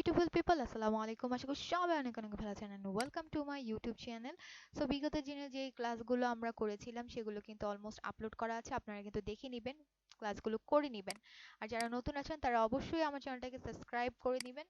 beautiful people, আসসালামু আলাইকুম। আশা করি সবাই অনেক অনেক ভালো আছেন and welcome to my YouTube channel. So বিগত দিনে যে ক্লাসগুলো আমরা করেছিলাম সেগুলো কিন্তু অলমোস্ট আপলোড করা আছে, আপনারা কিন্তু দেখে নেবেন, ক্লাসগুলো করে নেবেন। আর যারা নতুন আছেন তারা অবশ্যই আমার চ্যানেলটাকে সাবস্ক্রাইব করে নেবেন।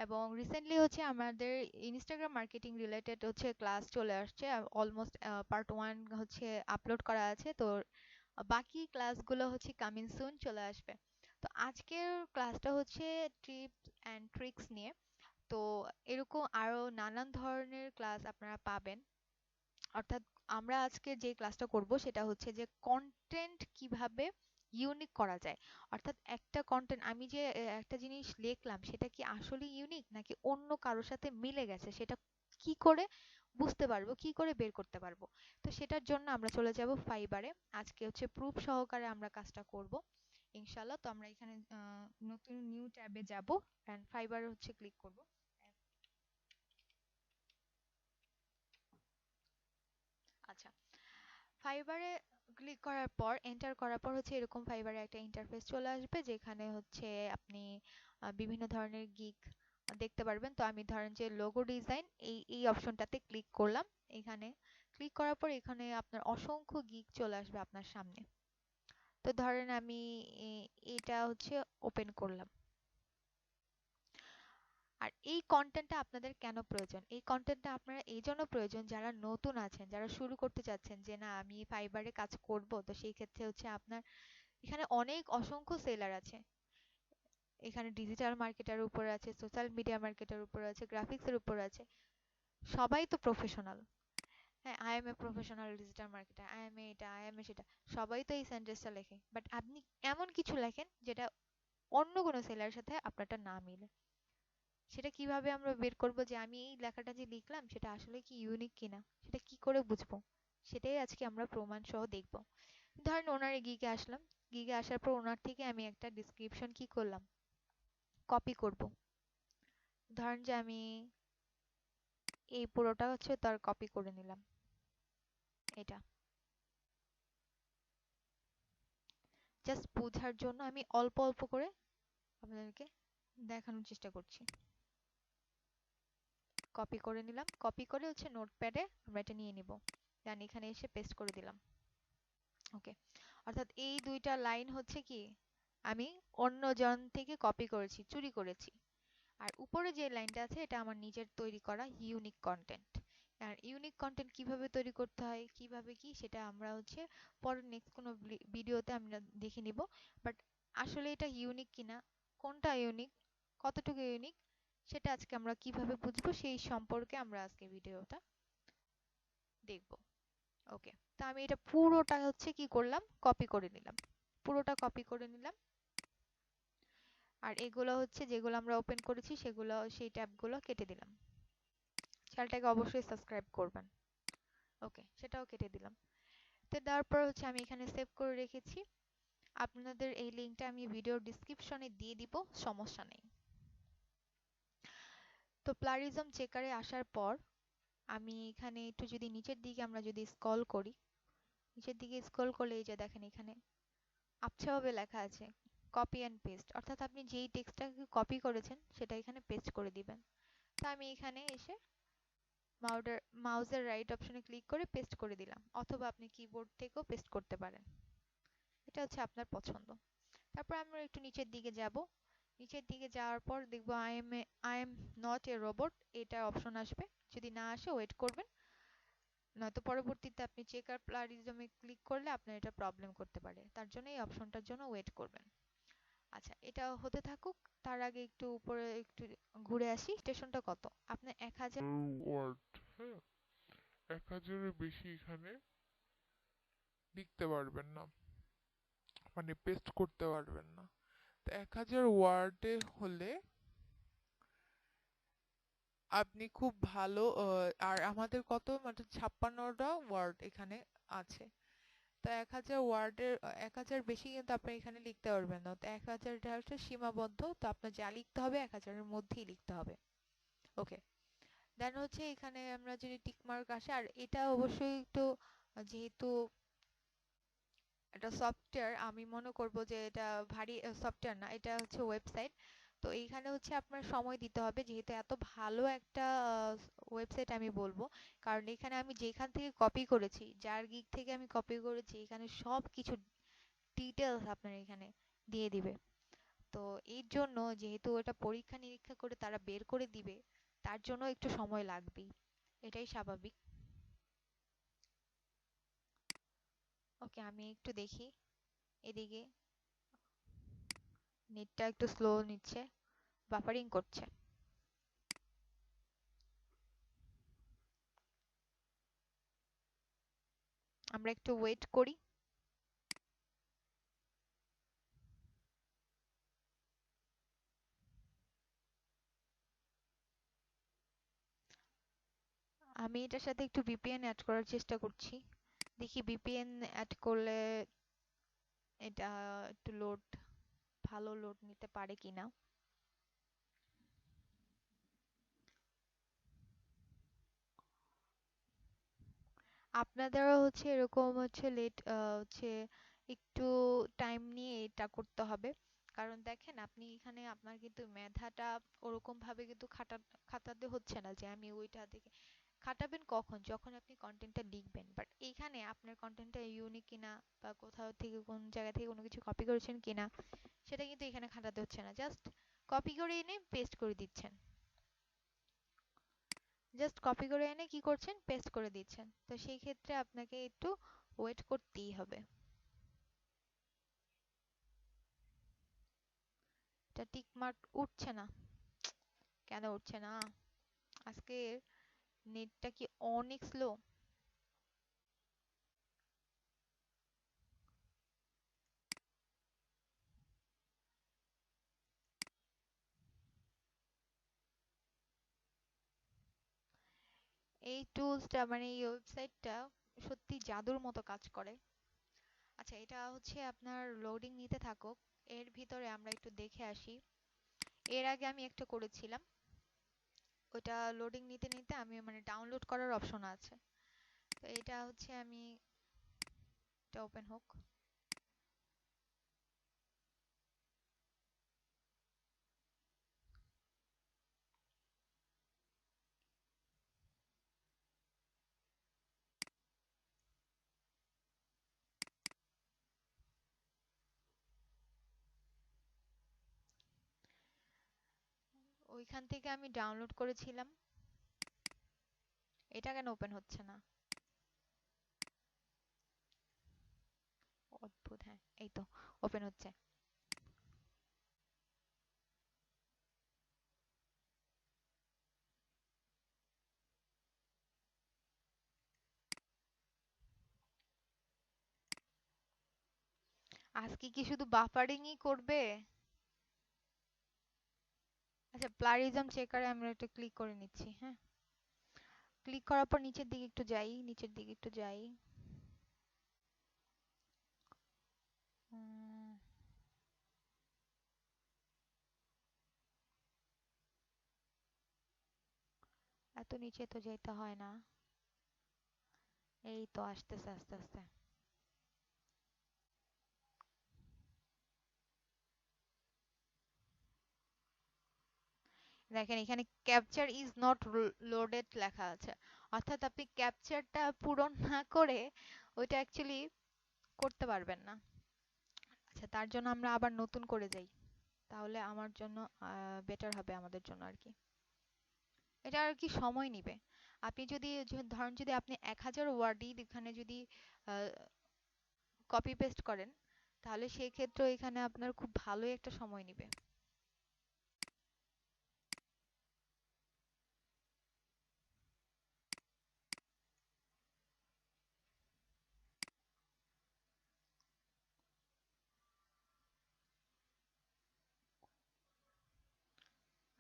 এবং রিসেন্টলি হচ্ছে আমাদের ইনস্টাগ্রাম মার্কেটিং রিলেটেড হচ্ছে ক্লাস চলে আসছে, অলমোস্ট পার্ট 1 হচ্ছে আপলোড করা আছে। তো বাকি ক্লাসগুলো হচ্ছে কামিং সুন চলে আসবে। তো আজকের ক্লাসটা হচ্ছে টিপস অ্যান্ড ট্রিক্স নিয়ে। তো এরকম আরো নানান ধরনের ক্লাস আপনারা পাবেন। অর্থাৎ আমরা আজকে যে ক্লাসটা করব সেটা হচ্ছে যে কন্টেন্ট কিভাবে ইউনিক করা যায়। অর্থাৎ একটা কন্টেন্ট আমি যে একটা জিনিস লিখলাম সেটা কি আসলে ইউনিক নাকি অন্য কারোর সাথে মিলে গেছে, সেটা কি করে বুঝতে পারবো, কি করে বের করতে পারবো। তো সেটার জন্য আমরা চলে যাব ফাইবারে। আজকে হচ্ছে প্রুফ সহকারে আমরা কাজটা করব ইনশাল্লাহ। তো আমরা এখানে নতুন নিউ ট্যাবে যাব এন্ড ফাইবার হচ্ছে ক্লিক করব। আচ্ছা, ফাইবারে ক্লিক করার পর এন্টার করার পর হচ্ছে এরকম ফাইবারে একটা ইন্টারফেস চলে আসবে, যেখানে হচ্ছে আপনি বিভিন্ন ধরনের গিগ দেখতে পারবেন। তো আমি ধরেন যে লোগো ডিজাইন এই অপশনটাতে ক্লিক করলাম। এখানে ক্লিক করার পর এখানে আপনার অসংখ্য গিগ চলে আসবে আপনার সামনে। তো ধরেন আমি এটা হচ্ছে ওপেন করলাম। আর এই কন্টেন্টটা আপনাদের কেন প্রয়োজন? এই কন্টেন্টটা আপনারা এই জন্য প্রয়োজন যারা নতুন আছেন, যারা শুরু করতে চাচ্ছেন যে না আমি ফাইবারে কাজ করব। তো সেই ক্ষেত্রে হচ্ছে আপনার এখানে অনেক অসংখ্য সেলার আছে। এখানে ডিজিটাল মার্কেটার উপর আছে, সোশ্যাল মিডিয়া মার্কেটার উপর আছে, গ্রাফিক্সের উপর আছে। সবাই তো প্রফেশনাল। হ্যাঁ, I am a professional digital marketer, I am a এটা, আই এম এ সেটা। সবাই তো এই সেন্টেন্সটা লেখে, বাট আপনি এমন কিছু লেখেন যেটা অন্য কোনো সেলারের সাথে আপনারটা না মিলে। সেটা কিভাবে আমরা বের করব যে আমি এই লেখাটা যে লিখলাম সেটা আসলে কি ইউনিক কিনা, সেটা কি করে বুঝবো? সেটাই আজকে আমরা প্রমাণ সহ দেখব। ধরেন ওনার গিগে আসলাম, গিগে আসার পর ওনার থেকে আমি একটা ডিসক্রিপশন কি করলাম, কপি করব। ধরেন যে আমি এই পুরোটা হচ্ছে তার কপি করে নিলাম। এটা জাস্ট বোঝার জন্য আমি অল্প অল্প করে আপনাদেরকে দেখানোর চেষ্টা করছি। কপি করে নিলাম, কপি করে হচ্ছে নোটপ্যাডে আমরা এটা নিয়ে নিব। দেন এখানে এসে পেস্ট করে দিলাম। ওকে, অর্থাৎ এই দুইটা লাইন হচ্ছে কি আমি অন্য জন থেকে কপি করেছি, চুরি করেছি। আর উপরে যে লাইনটা আছে এটা আমার নিজের তৈরি করা ইউনিক কন্টেন্ট। আর ইউনিক কন্টেন্ট কিভাবে তৈরি করতে হয়, কিভাবে কি, সেটা আমরা হচ্ছে পরের নেক্সট কোনো ভিডিওতে আমরা দেখে নিব। বাট আসলে এটা ইউনিক কিনা, কোনটা ইউনিক, কতটুকু ইউনিক, সেটা আজকে আমরা কিভাবে বুঝবো সেই সম্পর্কে আমরা আজকে ভিডিওটা দেখব। ওকে, তো আমি এটা পুরোটা হচ্ছে কি করলাম, কপি করে নিলাম। পুরোটা কপি করে নিলাম। আর এগুলো হচ্ছে যেগুলো আমরা ওপেন করেছি সেগুলো, সেই ট্যাবগুলো কেটে দিলাম। চ্যানেলটাকে অবশ্যই সাবস্ক্রাইব করবেন। ওকে, সেটাও কেটে দিলাম। তো দেওয়ার পর হচ্ছে আমি এখানে সেভ করে রেখেছি। আপনাদের এই লিঙ্কটা আমি ভিডিওর ডিসক্রিপশনে দিয়ে দিব, সমস্যা নেই। তো প্লারিজম চেকারে আসার পর আমি এখানে একটু যদি নিচের দিকে আমরা যদি স্ক্রল করি, নিচের দিকে স্ক্রল করলে এই যে দেখেন এখানে আবছাভাবে লেখা আছে কপি অ্যান্ড পেস্ট। অর্থাৎ আপনি যেই টেক্সটটাকে কপি করেছেন সেটা এখানে পেস্ট করে দিবেন। তো আমি এখানে এসে মাউসের রাইট অপশনে ক্লিক করে পেস্ট করে দিলাম, অথবা আপনি কিবোর্ড থেকেও পেস্ট করতে পারেন। এটা হচ্ছে আপনার পছন্দ। তারপর আমরা একটু নিচের দিকে যাব। নিচের দিকে যাওয়ার পর দেখব I am not a robot, এটা অপশন আসবে। যদি না আসে ওয়েট করবেন, নয়তো পরবর্তীতে আপনি চেকার প্লারিজমে ক্লিক করলে আপনার এটা প্রবলেম করতে পারে। তার জন্য এই অপশনটার জন্য ওয়েট করবেন। আচ্ছা, এটা হতে থাকুক। তার আগে একটু উপরে একটু ঘুরে আসি। স্টেশনটা কত? আপনার 1000 ওয়ার্ড, হ্যাঁ, 1000-এর বেশি এখানে লিখতে পারবেন না, মানে পেস্ট করতে পারবেন না। তো 1000 ওয়ার্ডে হলে আপনি খুব ভালো। আর আমাদের কত, মানে 56টা ওয়ার্ড এখানে আছে। তো 1000 ওয়ার্ডের 1000 বেশি কিন্তু আপনি এখানে লিখতে পারবেন না। তো 1000টা হচ্ছে সীমাবদ্ধ। তো আপনার যা লিখতে হবে 1000-এর মধ্যেই লিখতে হবে। ওকে, দেন হচ্ছে এখানে আমরা যদি টিক মার্ক আসে, আর এটা অবশ্যই একটু, যেহেতু এটা সফটওয়্যার, আমি মনে করব যে এটা ভারী সফটওয়্যার না, এটা হচ্ছে ওয়েবসাইট। তো এইখানে হচ্ছে আপনার সময় দিতে হবে, যেহেতু এত ভালো একটা ওয়েবসাইট আমি বলবো, কারণ এখানে আমি যেখান থেকে কপি করেছি, যার গিগ থেকে আমি কপি করেছি, এখানে সব কিছু ডিটেলস আপনার এখানে দিয়ে দিবে। তো এর জন্য যেহেতু ওটা পরীক্ষা নিরীক্ষা করে তারা বের করে দিবে, তার জন্য একটু সময় লাগবেই, এটাই স্বাভাবিক। ওকে, আমি একটু দেখি এদিকে, নেটটা একটু স্লো নিচ্ছে, বাফারিং করছে। আমরা একটু ওয়েট করি। আমি এটার সাথে একটু ভিপিএন অ্যাড করার চেষ্টা করছি, দেখি ভিপিএন অ্যাড করলে এটা একটু ভালো লোড নিতে পারে কিনা। আপনাদেরও হচ্ছে এরকম হচ্ছে লেট হচ্ছে একটু টাইম নিয়ে এটা করতে হবে, কারণ দেখেন আপনি এখানে আপনার কিন্তু মেধাটা ওরকম ভাবে কিন্তু খাটাতে হচ্ছে না যে আমি ওইটা থেকে খাটাবেন কখন, যখন আপনি কন্টেন্টটা লিখবেন। বাট এইখানে আপনার কন্টেন্টটা ইউনিক কিনা বা কোথাও থেকে কোন জায়গা থেকে কোনো কিছু কপি করেছেন কিনা, সেটা কিন্তু এখানে খাটাতে হচ্ছে না, জাস্ট কপি করে এনে পেস্ট করে দিচ্ছেন। জাস্ট কপি করে এনে কি করছেন, পেস্ট করে দিচ্ছেন। তো সেই ক্ষেত্রে আপনাকে একটু ওয়েট করতেই হবে। এটা টিক মার্ক উঠছে না, কেন উঠছে না? আজকে নেটটা কি অনেক স্লো? এই টুলসটা মানে এই ওয়েবসাইটটা সত্যি জাদুর মতো কাজ করে। আচ্ছা, এটা হচ্ছে আপনার লোডিং নিতে থাকুক, এর ভিতরে আমরা একটু দেখে আসি। এর আগে আমি একটা করেছিলাম, ওটা লোডিং নিতে নিতে আমি মানে ডাউনলোড করার অপশন আছে। তো এটা হচ্ছে আমি, এটা ওপেন হোক। ওইখান থেকে আমি ডাউনলোড করেছিলাম। এটা কেন ওপেন হচ্ছে না? অদ্ভুত। হ্যাঁ, এই তো ওপেন হচ্ছে। আজকে কি শুধু বাফারিংই করবে? আচ্ছা, প্লারিজম চেকারে আমরা একটা ক্লিক করে নিচ্ছি, হ্যাঁ। ক্লিক করার পর নিচের দিকে একটু যাই, নিচের দিকে একটু যাই। উম, এত নিচে তো যেতে হয় না। এই তো আসতেছে আস্তে আস্তে। দেখেন এখানে ক্যাপচার ইজ নট লোডেড লেখা আছে, অর্থাৎ আপনি ক্যাপচারটা পূরণ না করে ওইটা অ্যাকচুয়ালি করতে পারবেন না। আচ্ছা, তার জন্য আমরা আবার নতুন করে যাই, তাহলে আমার জন্য বেটার হবে, আমাদের জন্য আর কি। এটা আর কি সময় নিবে। আপনি যদি ধরেন যদি আপনি 1000 ওয়ার্ডই এখানে যদি কপি পেস্ট করেন, তাহলে সেই ক্ষেত্রে এখানে আপনার খুব ভালোই একটা সময় নিবে।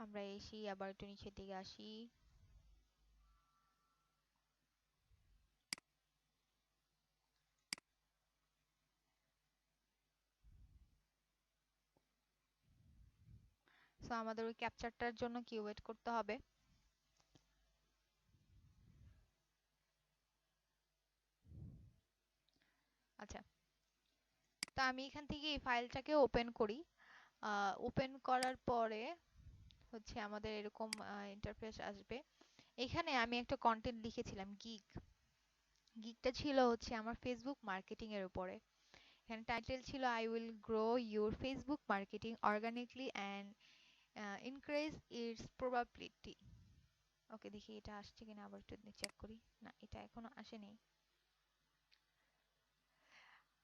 আমরা এসি আবার একটু নিচের দিকে আসি। সো আমাদের ওই ক্যাপচারটার জন্য কি ওয়েট করতে হবে। আচ্ছা, তো আমি এখান থেকে এই ফাইলটাকে ওপেন করি। ওপেন করার পরে হচ্ছে আমাদের এরকম ইন্টারফেস আসবে। এখানে আমি একটা কন্টেন্ট লিখেছিলাম গিগটা ছিল হচ্ছে আমার ফেসবুক মার্কেটিং এর উপরে। এখানে টাইটেল ছিল I will grow your Facebook marketing organically and increase its probability. Okay, দেখি এটা আসছে কিনা, আবার একটু চেক করি। না, এটা এখনো আসেনি।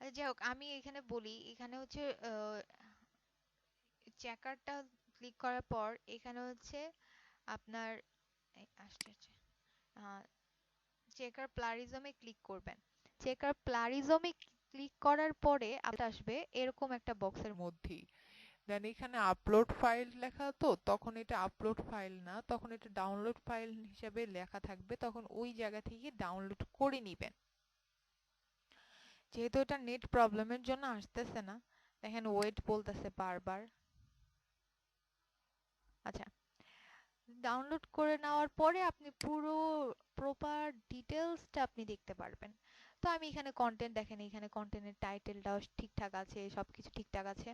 আচ্ছা, যাই হোক, আমি এখানে বলি, এখানে হচ্ছে চেকারটা ক্লিক করার পর এখানে হচ্ছে আপনার আসছে চেকার প্লারিজমে ক্লিক করবেন। চেকার প্লারিজমে ক্লিক করার পরে আপনার আসবে এরকম একটা বক্সের মধ্যেই দেন এখানে আপলোড ফাইল লেখা, তো তখন এটা আপলোড ফাইল না, তখন এটা ডাউনলোড ফাইল হিসেবে লেখা থাকবে, তখন ওই জায়গা থেকে ডাউনলোড করে নিবেন। যেহেতু এটা নেট প্রবলেমের জন্য আসতেছে না, দেখেন ওয়েট বলতেছে বারবার। আচ্ছা, ডাউনলোড করে নেওয়ার পরে আপনি পুরো প্রপার ডিটেলসটা আপনি দেখতে পারবেন। তো আমি এখানে কন্টেন্ট, দেখেন এখানে কন্টেন্টের টাইটেলটাও ঠিকঠাক আছে, সবকিছু ঠিকঠাক আছে,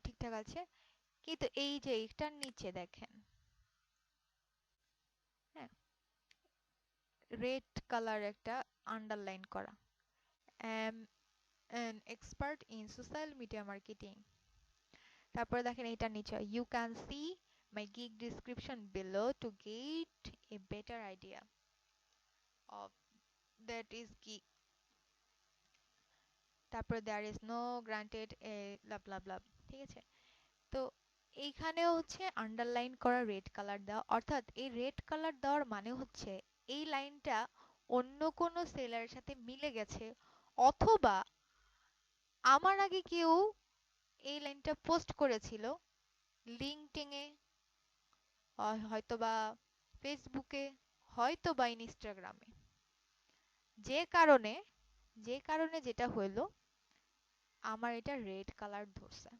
ঠিকঠাক আছে। কিন্তু এই যে এটার নিচে দেখেন, হ্যাঁ, রেড কালার একটা আন্ডারলাইন করা, am an expert in social media marketing. তারপরে দেখেন এটার নিচে you can see my gig description below to get a better idea of that is gig. তারপরে there is no granted a love love love, ঠিক আছে। তো এইখানেও হচ্ছে আন্ডারলাইন করা রেড কালার দেওয়া, অর্থাৎ এই রেড কালার দেওয়ার মানে হচ্ছে এই লাইনটা অন্য কোনো সেলারের সাথে মিলে গেছে, অথবা আমার আগে কেউ এই লাইনটা পোস্ট করেছিল লিঙ্কডইনে, হয়তোবা ফেসবুকে, হয়তোবা ইনস্টাগ্রামে। যে কারণে যে কারণে যেটা হইলো, আমার এটা রেড কালার ধরছে।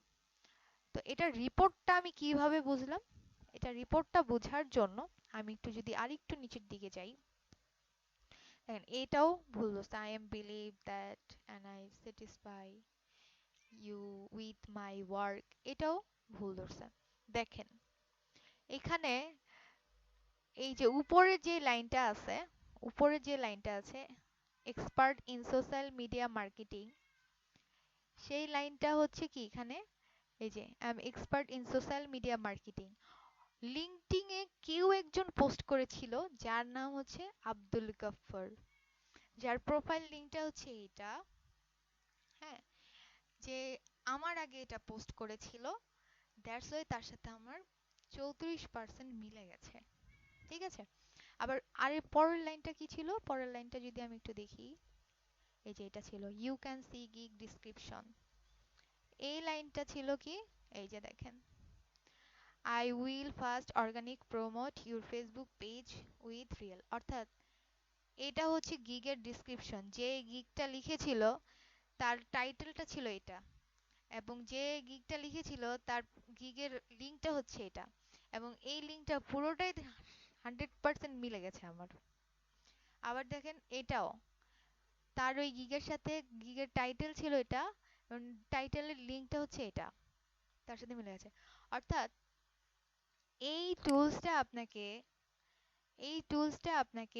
তো এটার রিপোর্টটা আমি কিভাবে বুঝলাম? এটা রিপোর্টটা বোঝার জন্য আমি একটু যদি আরেকটু নিচের দিকে যাই, দেখেন এটাও ভুল ধরছে। I am believe that and I satisfy you with my work, এটাও ভুল ধরছে। দেখেন এখানে এই যে উপরে যে লাইনটা আছে expert in social media marketing, সেই লাইনটা হচ্ছে কি এখানে, এই যে I am expert in social media marketing, লিঙ্কডইনে কেউ একজন পোস্ট করেছিল যার নাম হচ্ছে আব্দুল গাফফার, যার প্রোফাইল লিঙ্কটা হচ্ছে এটা, হ্যাঁ, যে আমার আগে এটা পোস্ট করেছিল, দ্যাটস ওয়াই তার সাথে আমার 34% মিলে গেছে, ঠিক আছে। আবার আরে পরের লাইনটা কি ছিল, পরের লাইনটা যদি আমি একটু দেখি, এই যে এটা ছিল you can see gig description, এই লাইনটা ছিল কি, এই যে দেখেন I will first organic promote your Facebook page with real, অর্থাৎ এটা হচ্ছে গিগের ডিসক্রিপশন। যে গিগটা লিখেছিল তার টাইটেলটা ছিল এটা, এবং যে গিগটা লিখেছিল তার গিগের লিঙ্কটা হচ্ছে এটা, এবং এই লিঙ্কটা পুরোটাই 100% মিলে গেছে আমার। আবার দেখেন এটাও তার ওই গিগের সাথে, গিগের টাইটেল ছিল এটা, টাইটেলের লিঙ্কটা হচ্ছে এটা, তার সাথে মিলে গেছে। অর্থাৎ এই টুলসটা আপনাকে এই টুলসটা আপনাকে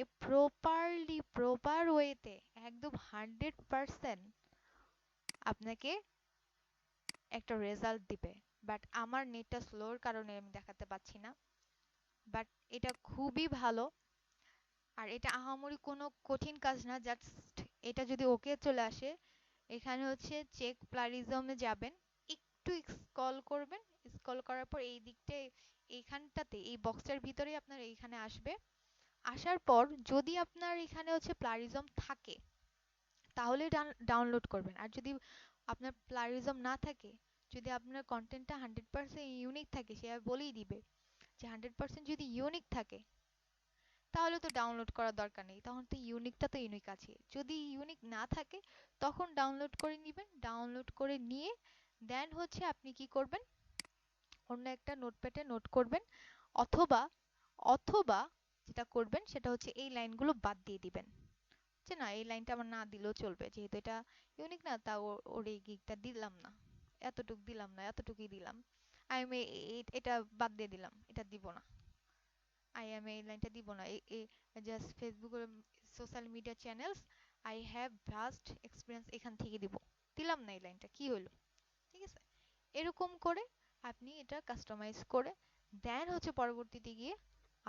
প্রপার ওয়েতে একদম 100% আপনাকে একটা রেজাল্ট দিবে। বাট আমার নেটটা স্লোর কারণে আমি দেখাতে পাচ্ছি না, বাট এটা খুবই ভালো। আর এটা আহামরি কোনো কঠিন কাজ না, জাস্ট এটা যদি ওকে চলে আসে, এখানে হচ্ছে চেক প্লারিজমে যাবেন, একটু স্ক্রল করবেন, স্ক্রল করার পর এই দিকটায়, এইখানটাতে এই বক্সটার ভিতরেই আপনার এইখানে আসবে। আসার পর যদি আপনার এখানে হচ্ছে প্লারিজম থাকে তাহলে ডাউনলোড করবেন, আর যদি আপনার প্লারিজম না থাকে, যদি আপনার কন্টেন্টটা 100% ইউনিক থাকে, সে বলেই দিবে যে 100% যদি ইউনিক থাকে তাহলে তো ডাউনলোড করার দরকার নেই, তখন তো ইউনিকটা তো ইউনিক আছে। যদি ইউনিক না থাকে তখন ডাউনলোড করে নেবেন, ডাউনলোড করে নিয়ে দেন হচ্ছে আপনি কি করবেন, অন্য একটা নোটপ্যাডে নোট করবেন, অথবা অথবা যেটা করবেন সেটা হচ্ছে এই লাইনগুলো বাদ দিয়ে দিবেন, যে না এই লাইনটা আমার না দিলেও চলবে, যেহেতু এটা ইউনিক না, তা ওর এই গিগটা দিলাম না, এতটুক দিলাম না, এতটুকুই দিলাম। আমি এটা বাদ দিয়ে দিলাম, এটা দিব না। আমি এই লাইনটা দিব না। Just Facebook social media channels I have vast experience এখান থেকে দিব। দিলাম না এই লাইনটা, কি হলো? ঠিক আছে, এরকম করে আপনি এটা কাস্টমাইজ করে দেন হচ্ছে পরবর্তীতে গিয়ে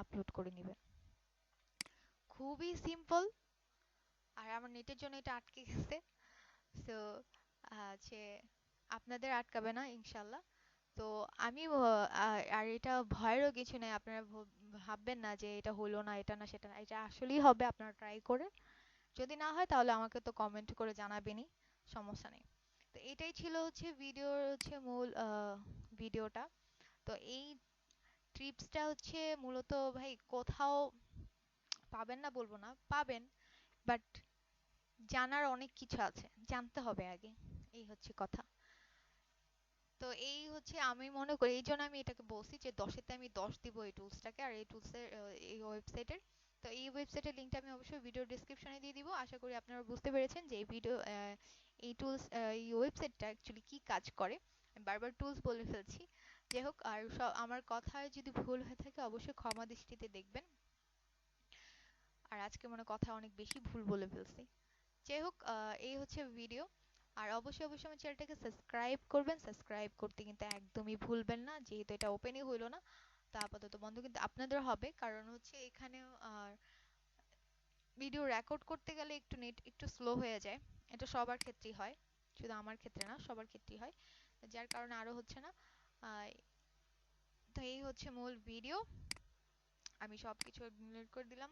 আপলোড করে নেবেন। খুবই সিম্পল। আর আমার নেটের জন্য এটা আটকে গেছে। সো হচ্ছে আপনাদের আটকাবে না ইনশাল্লাহ। তো আমি আর এটা ভয়েরও কিছু নেই। আপনারা ভাববেন না যে এটা হলো না, এটা না সেটা না, এটা আসলেই হবে। আপনারা ট্রাই করে, যদি না হয় তাহলে আমাকে তো কমেন্ট করে জানাবেনই, সমস্যা নেই। তো এটাই ছিল হচ্ছে ভিডিওর হচ্ছে মূল ভিডিওটা। তো এই ট্রিপসটা হচ্ছে মূলত ভাই কোথাও পাবেন না বলবো না, পাবেন, বাট জানার অনেক কিছু আছে, জানতে হবে আগে, এই হচ্ছে কথা। তো এই হচ্ছে আমি মনে করি, এই জন্য আমি এটাকে বলছি যে 10-এতে আমি 10 দিব এই টুলসটাকে, আর এই টুলসের এই ওয়েবসাইটের। তো এই ওয়েবসাইটের লিঙ্কটা আমি অবশ্যই ভিডিও ডিসক্রিপশনে দিয়ে দিব। আশা করি আপনারা বুঝতে পেরেছেন যে এই টুলস এই ওয়েবসাইটটা অ্যাকচুয়ালি কি কাজ করে। আমি বারবার টুলস বলে ফেলছি। যাই হোক, আর সব আমার কথায় যদি ভুল হয়ে থাকে অবশ্যই ক্ষমা দৃষ্টিতে দেখবেন। আর আজকে মনে হয় কথা অনেক বেশি ভুল বলে ফেলছি। যাই হোক, এই হচ্ছে ভিডিও। আর অবশ্যই অবশ্যই আমার চ্যানেলটাকে সাবস্ক্রাইব করবেন। সাবস্ক্রাইব করতে কিন্তু একদমই ভুলবেন না, যেহেতু এটা ওপেনই হইলো না। তো আপাতত বন্ধ কিন্তু আপনাদের হবে, কারণ হচ্ছে এখানে ভিডিও রেকর্ড করতে গেলে একটু নেট একটু স্লো হয়ে যায়। এটা সবার ক্ষেত্রেই হয়, শুধু আমার ক্ষেত্রে না, সবার ক্ষেত্রেই হয়। যার কারণে আরো হচ্ছে না। আহ, তো এই হচ্ছে মূল ভিডিও। আমি সবকিছু ডিলিট করে দিলাম।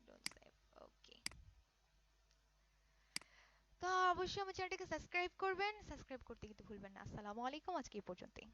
ডোন্ট সেভ, ওকে। তো অবশ্যই আমার চ্যানেলটাকে সাবস্ক্রাইব করবেন, সাবস্ক্রাইব করতে কিন্তু ভুলবেন না। আসসালামু আলাইকুম, আজকে এই পর্যন্তই।